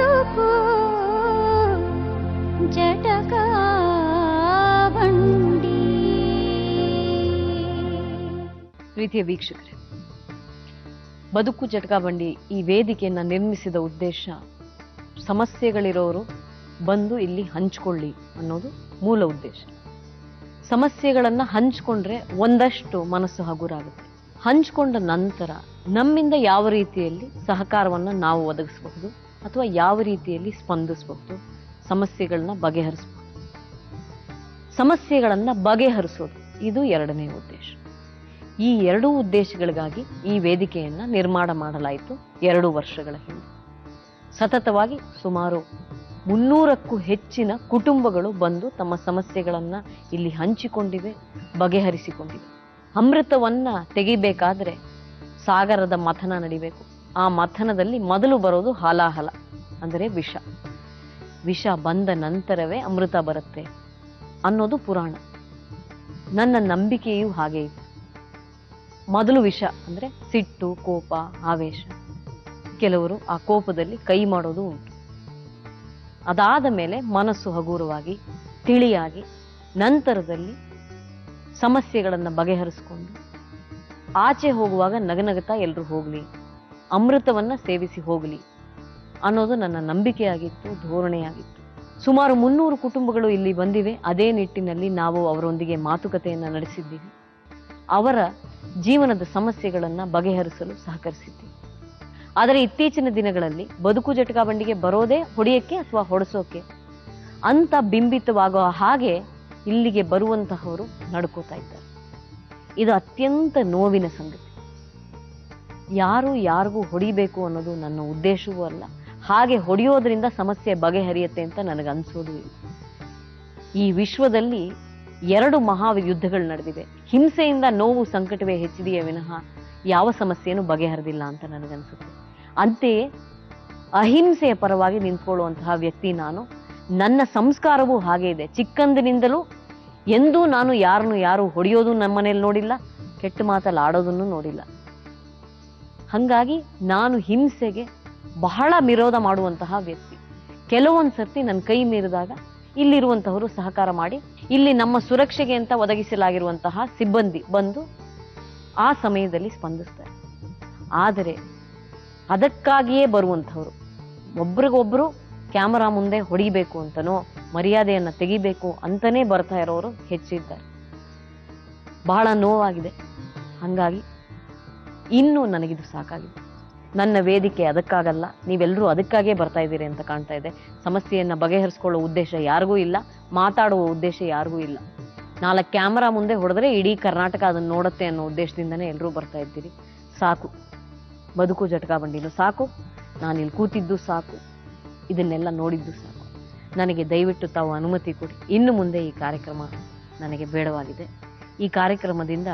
ಬದುಕು ಜಟಕ ಬಂಡಿ. ಪ್ರೀತಿಯ ವೀಕ್ಷಕರೇ, ಬದುಕು ಜಟಕ ಬಂಡಿ ಈ ವೇದಿಕೆಯನ್ನು ನಿರ್ಮಿಸಿದ ಉದ್ದೇಶ ಸಮಸ್ಯೆಗಳಿರೋರು ಬಂದು ಇಲ್ಲಿ ಹಂಚ್ಕೊಳ್ಳಿ ಅನ್ನೋದು ಮೂಲ ಉದ್ದೇಶ. ಸಮಸ್ಯೆಗಳನ್ನು ಹಂಚ್ಕೊಂಡ್ರೆ ಒಂದಷ್ಟು ಮನಸ್ಸು ಹಗುರಾಗುತ್ತೆ. ಹಂಚ್ಕೊಂಡ ನಂತರ ನಮ್ಮಿಂದ ಯಾವ ರೀತಿಯಲ್ಲಿ ಸಹಕಾರವನ್ನು ನಾವು ಒದಗಿಸಬಹುದು ಅಥವಾ ಯಾವ ರೀತಿಯಲ್ಲಿ ಸ್ಪಂದಿಸಬಹುದು, ಸಮಸ್ಯೆಗಳನ್ನ ಬಗೆಹರಿಸಬಹುದು. ಸಮಸ್ಯೆಗಳನ್ನು ಬಗೆಹರಿಸೋದು ಇದು ಎರಡನೇ ಉದ್ದೇಶ. ಈ ಎರಡೂ ಉದ್ದೇಶಗಳಿಗಾಗಿ ಈ ವೇದಿಕೆಯನ್ನು ನಿರ್ಮಾಣ ಮಾಡಲಾಯಿತು 2 ವರ್ಷಗಳ ಹಿಂದೆ. ಸತತವಾಗಿ ಸುಮಾರು 300ಕ್ಕೂ ಹೆಚ್ಚಿನ ಕುಟುಂಬಗಳು ಬಂದು ತಮ್ಮ ಸಮಸ್ಯೆಗಳನ್ನು ಇಲ್ಲಿ ಹಂಚಿಕೊಂಡಿವೆ, ಬಗೆಹರಿಸಿಕೊಂಡಿವೆ. ಅಮೃತವನ್ನ ತೆಗಿಬೇಕಾದ್ರೆ ಸಾಗರದ ಮಥನ ನಡಿಬೇಕು. ಆ ಮಥನದಲ್ಲಿ ಮೊದಲು ಬರೋದು ಹಾಲಾಹಲ, ಅಂದರೆ ವಿಷ. ವಿಷ ಬಂದ ನಂತರವೇ ಅಮೃತ ಬರುತ್ತೆ ಅನ್ನೋದು ಪುರಾಣ. ನನ್ನ ನಂಬಿಕೆಯೂ ಹಾಗೆ ಇದೆ. ಮೊದಲು ವಿಷ ಅಂದರೆ ಸಿಟ್ಟು, ಕೋಪ, ಆವೇಶ. ಕೆಲವರು ಆ ಕೋಪದಲ್ಲಿ ಕೈ ಮಾಡೋದು ಉಂಟು. ಅದಾದ ಮೇಲೆ ಮನಸ್ಸು ಹಗುರವಾಗಿ ತಿಳಿಯಾಗಿ ನಂತರದಲ್ಲಿ ಸಮಸ್ಯೆಗಳನ್ನು ಬಗೆಹರಿಸಿಕೊಂಡು ಆಚೆ ಹೋಗುವಾಗ ನಗನಗುತ್ತಾ ಎಲ್ಲರೂ ಹೋಗಲಿ, ಅಮೃತವನ್ನ ಸೇವಿಸಿ ಹೋಗಲಿ ಅನ್ನೋದು ನನ್ನ ನಂಬಿಕೆಯಾಗಿತ್ತು, ಧೋರಣೆಯಾಗಿತ್ತು. ಸುಮಾರು 300 ಕುಟುಂಬಗಳು ಇಲ್ಲಿ ಬಂದಿವೆ. ಅದೇ ನಿಟ್ಟಿನಲ್ಲಿ ನಾವು ಅವರೊಂದಿಗೆ ಮಾತುಕತೆಯನ್ನು ನಡೆಸಿದ್ದೀವಿ. ಅವರ ಜೀವನದ ಸಮಸ್ಯೆಗಳನ್ನು ಬಗೆಹರಿಸಲು ಸಹಕರಿಸಿದ್ದೀವಿ. ಆದರೆ ಇತ್ತೀಚಿನ ದಿನಗಳಲ್ಲಿ ಬದುಕು ಜಟಕ ಬಂಡಿಗೆ ಬರೋದೇ ಹೊಡೆಯಕ್ಕೆ ಅಥವಾ ಹೊಡೆಸೋಕೆ ಅಂತ ಬಿಂಬಿತವಾಗುವ ಹಾಗೆ ಇಲ್ಲಿಗೆ ಬರುವಂತಹವರು ನಡ್ಕೋತಾ ಇದ್ದಾರೆ. ಇದು ಅತ್ಯಂತ ನೋವಿನ ಸಂಗತಿ. ಯಾರು ಯಾರಿಗೂ ಹೊಡಿಬೇಕು ಅನ್ನೋದು ನನ್ನ ಉದ್ದೇಶವೂ ಅಲ್ಲ. ಹಾಗೆ ಹೊಡೆಯೋದ್ರಿಂದ ಸಮಸ್ಯೆ ಬಗೆಹರಿಯುತ್ತೆ ಅಂತ ನನಗನ್ಸೋದು ಇಲ್ಲ. ಈ ವಿಶ್ವದಲ್ಲಿ 2 ಮಹಾಯುದ್ಧಗಳು ನಡೆದಿವೆ. ಹಿಂಸೆಯಿಂದ ನೋವು ಸಂಕಟವೇ ಹೆಚ್ಚಿದೆಯೇ ವಿನಃ ಯಾವ ಸಮಸ್ಯೆನೂ ಬಗೆಹರಿದಿಲ್ಲ ಅಂತ ನನಗನ್ಸುತ್ತೆ. ಅಂತೆಯೇ ಅಹಿಂಸೆಯ ಪರವಾಗಿ ನಿಂತ್ಕೊಳ್ಳುವಂತಹ ವ್ಯಕ್ತಿ ನಾನು. ನನ್ನ ಸಂಸ್ಕಾರವೂ ಹಾಗೆ ಇದೆ. ಚಿಕ್ಕಂದಿನಿಂದಲೂ ಎಂದೂ ನಾನು ಯಾರು ಹೊಡೆಯೋದು ನಮ್ಮ ಮನೇಲಿ ನೋಡಿಲ್ಲ, ಕೆಟ್ಟ ಮಾತಲ್ಲಿ ಆಡೋದನ್ನು ನೋಡಿಲ್ಲ. ಹಾಗಾಗಿ ನಾನು ಹಿಂಸೆಗೆ ಬಹಳ ವಿರೋಧ ಮಾಡುವಂತಹ ವ್ಯಕ್ತಿ. ಕೆಲವೊಂದು ಸರ್ತಿ ನನ್ನ ಕೈ ಮೀರಿದಾಗ ಇಲ್ಲಿರುವಂತಹವರು ಸಹಕಾರ ಮಾಡಿ, ಇಲ್ಲಿ ನಮ್ಮ ಸುರಕ್ಷೆಗೆ ಅಂತ ಒದಗಿಸಲಾಗಿರುವಂತಹ ಸಿಬ್ಬಂದಿ ಬಂದು ಆ ಸಮಯದಲ್ಲಿ ಸ್ಪಂದಿಸ್ತಾರೆ. ಆದರೆ ಅದಕ್ಕಾಗಿಯೇ ಬರುವಂಥವ್ರು ಒಬ್ರಿಗೊಬ್ರು ಕ್ಯಾಮರಾ ಮುಂದೆ ಹೊಡಿಬೇಕು ಅಂತನೋ ಮರ್ಯಾದೆಯನ್ನು ತೆಗಿಬೇಕು ಅಂತಲೇ ಬರ್ತಾ ಇರೋರು ಹೆಚ್ಚಿದ್ದಾರೆ. ಬಹಳ ನೋವಾಗಿದೆ. ಹಾಗಾಗಿ ಇನ್ನೂ ನನಗಿದು ಸಾಕಾಗಿದೆ. ನನ್ನ ವೇದಿಕೆ ಅದಕ್ಕಾಗಲ್ಲ, ನೀವೆಲ್ಲರೂ ಅದಕ್ಕಾಗೇ ಬರ್ತಾ ಇದ್ದೀರಿ ಅಂತ ಕಾಣ್ತಾ ಇದೆ. ಸಮಸ್ಯೆಯನ್ನು ಬಗೆಹರಿಸ್ಕೊಳ್ಳೋ ಉದ್ದೇಶ ಯಾರಿಗೂ ಇಲ್ಲ, ಮಾತಾಡುವ ಉದ್ದೇಶ ಯಾರಿಗೂ ಇಲ್ಲ. 4 ಕ್ಯಾಮರಾ ಮುಂದೆ ಹೊಡೆದ್ರೆ ಇಡೀ ಕರ್ನಾಟಕ ಅದನ್ನು ನೋಡುತ್ತೆ ಅನ್ನೋ ಉದ್ದೇಶದಿಂದನೇ ಎಲ್ಲರೂ ಬರ್ತಾ ಇದ್ದೀರಿ. ಸಾಕು, ಬದುಕು ಜಟಕ ಬಂಡಿನೂ ಸಾಕು, ನಾನಿಲ್ಲಿ ಕೂತಿದ್ದು ಸಾಕು, ಇದನ್ನೆಲ್ಲ ನೋಡಿದ್ದು ಸಾಕು. ನನಗೆ ದಯವಿಟ್ಟು ತಾವು ಅನುಮತಿ ಕೊಡಿ. ಇನ್ನು ಮುಂದೆ ಈ ಕಾರ್ಯಕ್ರಮ ನನಗೆ ಬೇಡವಾಗಿದೆ. ಈ ಕಾರ್ಯಕ್ರಮದಿಂದ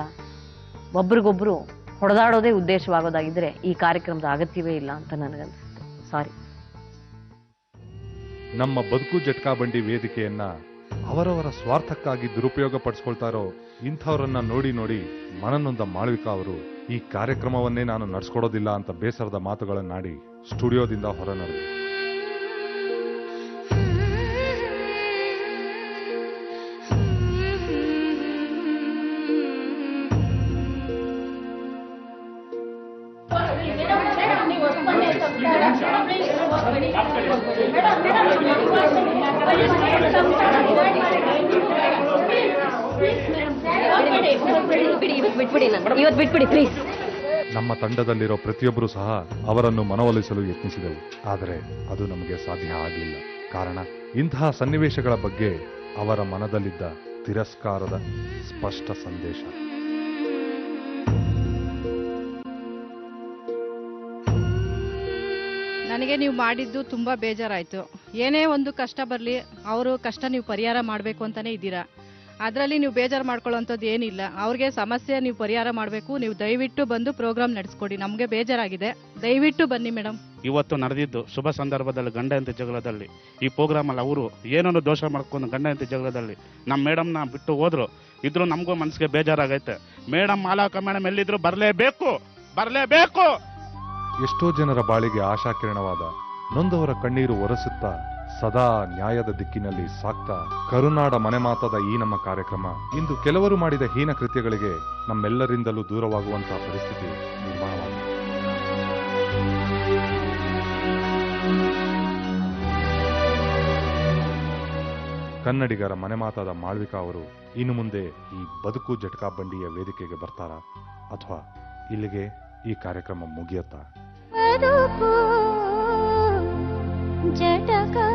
ಒಬ್ರಿಗೊಬ್ರು ಹೊಡೆದಾಡೋದೇ ಉದ್ದೇಶವಾಗೋದಾಗಿದ್ದರೆ ಈ ಕಾರ್ಯಕ್ರಮದ ಅಗತ್ಯವೇ ಇಲ್ಲ ಅಂತ ನನಗನ್ಸುತ್ತೆ. ಸಾರಿ. ನಮ್ಮ ಬದುಕು ಜಟಕ ಬಂಡಿ ವೇದಿಕೆಯನ್ನ ಅವರವರ ಸ್ವಾರ್ಥಕ್ಕಾಗಿ ದುರುಪಯೋಗ ಪಡಿಸ್ಕೊಳ್ತಾ ಇರೋ ಇಂಥವರನ್ನ ನೋಡಿ ಮನನೊಂದ ಮಾಳವಿಕಾ ಅವರು ಈ ಕಾರ್ಯಕ್ರಮವನ್ನೇ ನಾನು ನಡೆಸ್ಕೊಡೋದಿಲ್ಲ ಅಂತ ಬೇಸರದ ಮಾತುಗಳನ್ನಾಡಿ ಸ್ಟುಡಿಯೋದಿಂದ ಹೊರ ನಡೆದರು. ನಮ್ಮ ತಂಡದಲ್ಲಿರೋ ಪ್ರತಿಯೊಬ್ಬರು ಸಹ ಅವರನ್ನು ಮನವೊಲಿಸಲು ಯತ್ನಿಸಿದೆವು. ಆದರೆ ಅದು ನಮಗೆ ಸಾಧ್ಯ ಆಗಲಿಲ್ಲ. ಕಾರಣ ಇಂತಹ ಸನ್ನಿವೇಶಗಳ ಬಗ್ಗೆ ಅವರ ಮನದಲ್ಲಿದ್ದ ತಿರಸ್ಕಾರದ ಸ್ಪಷ್ಟ ಸಂದೇಶ. ನನಗೆ ನೀವು ಮಾಡಿದ್ದು ತುಂಬಾ ಬೇಜಾರಾಯ್ತು. ಏನೇ ಒಂದು ಕಷ್ಟ ಬರಲಿ, ಅವರು ಕಷ್ಟ ನೀವು ಪರಿಹಾರ ಮಾಡಬೇಕು ಅಂತಾನೆ ಇದ್ದೀರಾ. ಅದರಲ್ಲಿ ನೀವು ಬೇಜಾರು ಮಾಡ್ಕೊಳ್ಳೋಂಥದ್ದು ಏನಿಲ್ಲ. ಅವ್ರಿಗೆ ಸಮಸ್ಯೆ ನೀವು ಪರಿಹಾರ ಮಾಡಬೇಕು. ನೀವು ದಯವಿಟ್ಟು ಬಂದು ಪ್ರೋಗ್ರಾಮ್ ನಡೆಸ್ಕೊಡಿ. ನಮಗೆ ಬೇಜಾರಾಗಿದೆ, ದಯವಿಟ್ಟು ಬನ್ನಿ ಮೇಡಮ್. ಇವತ್ತು ನಡೆದಿದ್ದು ಶುಭ ಸಂದರ್ಭದಲ್ಲಿ ಗಂಡ ಹೆಂಡತಿ ಜಗಳದಲ್ಲಿ ಈ ಪ್ರೋಗ್ರಾಮಲ್ಲಿ ಅವರು ಏನೋ ದೋಷ ಮಾಡ್ಕೊಂಡು ಗಂಡ ಹೆಂಡತಿ ಜಗಳದಲ್ಲಿ ನಮ್ಮ ಮೇಡಮ್ನ ಬಿಟ್ಟು ಹೋದ್ರು. ಇದ್ರು ನಮಗೂ ಮನಸ್ಸಿಗೆ ಬೇಜಾರಾಗೈತೆ. ಮೇಡಮ್ ಮಾಲಕ ಮೇಡಮ್ ಎಲ್ಲಿದ್ರು ಬರಲೇಬೇಕು. ಎಷ್ಟೋ ಜನರ ಬಾಳಿಗೆ ಆಶಾಕಿರಣವಾದ ನೊಂದವರ ಕಣ್ಣೀರು ಒರೆಸುತ್ತಾ ಸದಾ ನ್ಯಾಯದ ದಿಕ್ಕಿನಲ್ಲಿ ಸಾಕ್ತಾ ಕರುನಾಡ ಮನೆಮಾತಾದ ಈ ನಮ್ಮ ಕಾರ್ಯಕ್ರಮ ಇಂದು ಕೆಲವರು ಮಾಡಿದ ಹೀನ ಕೃತ್ಯಗಳಿಗೆ ನಮ್ಮೆಲ್ಲರಿಂದಲೂ ದೂರವಾಗುವಂತಹ ಪರಿಸ್ಥಿತಿ ನಿರ್ಮಾಣವಾಗಿದೆ. ಕನ್ನಡಿಗರ ಮನೆಮಾತಾದ ಮಾಳ್ವಿಕಾ ಅವರು ಇನ್ನು ಮುಂದೆ ಈ ಬದುಕು ಜಟಕಾ ಬಂಡಿಯ ವೇದಿಕೆಗೆ ಬರ್ತಾರಾ ಅಥವಾ ಇಲ್ಲಿಗೆ ಈ ಕಾರ್ಯಕ್ರಮ ಮುಗಿಯತ್ತಾ? ಬದುಕು ಜಟಕಾ